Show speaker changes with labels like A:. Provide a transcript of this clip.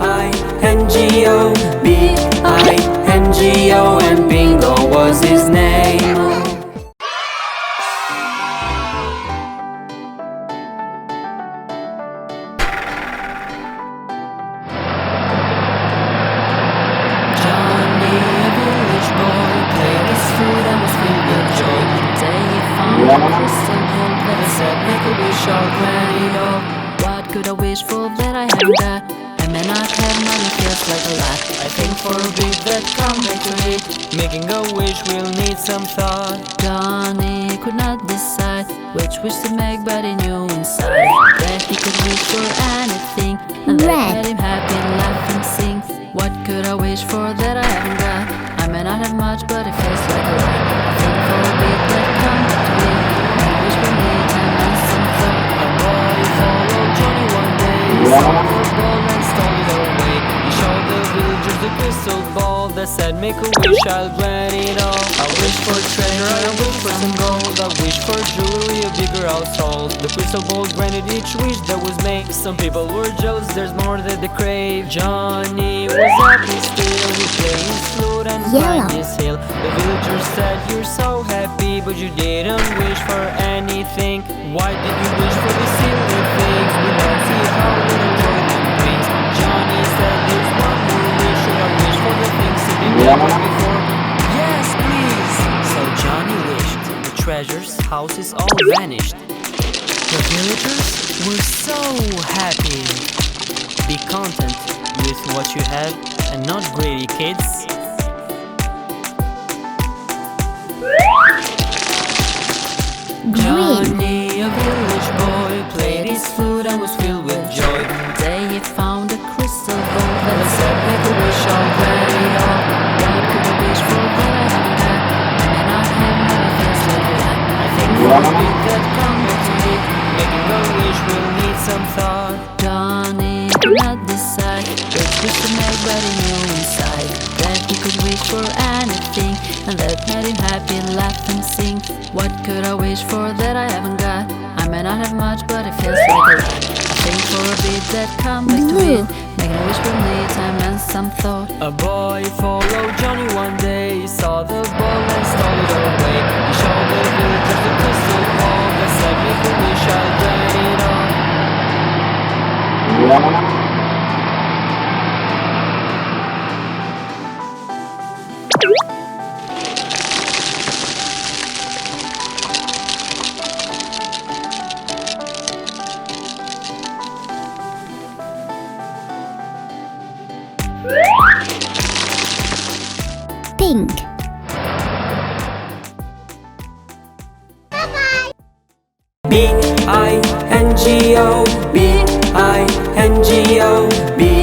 A: B-I-N-G-O, B-I-N-G-O, and Bingo was his name. Johnny, a village boy, played his flute and was filled with joy. Day he found a crystal ball that he said, make a wish, I'll grant it all. What could I wish for that I haven't got? I may not have money, feels like a lot. I think for a bit that come back to it. Making a wish will need some thought. Johnny could not decide which wish to make, but he knew inside that he could wish for anything, and that made him happy, laugh and sing. What could I wish for that I haven't got? I may not have much, but it feels like a lot. I think for a bit that come back to it. I wish will need time and some thought. A boy followed Johnny one day. He saw the ball and stole it away. He showed the villagers the crystal ball that said, make a wish, I'll grant it all. I wish for treasure, I wish for some gold. I wish for jewelry, a bigger household. The crystal ball granted each wish that was made. Some people were jealous, there's more that they crave. Johnny was happy still, he played his flute and climbed his hill. The villagers said, you're so happy, but you didn't wish for anything. Why did you wish for the silly things? We not see how little joy that brings. Johnny said, there's one more wish. Should I wish for the things that didn't happen before? Yes, please. So Johnny wished. The treasures, houses all vanished. The villagers were so happy. Be content with what you have and not greedy, kids. Johnny, a village boy, played his flute and was filled with joy. One day he found a crystal ball that said, make a wish, I'll grant it all. What could I wish for that I haven't got? I may not have, but it feels like a lot. I think for a bit that come back to me. Making a wish will need some thought. Johnny could not decide which wish to make, but he knew inside that he could wish for anything, and that made him happy, laugh and sing. What could I wish for that I haven't got? I may not have much, but it feels like a lot. I think for a bit that come back to it. Making a wish will need time and some thought. A boy followed Johnny one day. He saw the ball and stole it away. He showed the villagers the crystal ball that said, make a wish, I'll grant it all.
B: Pink.
A: B-I-N-G-O, B-I-N-G-O, B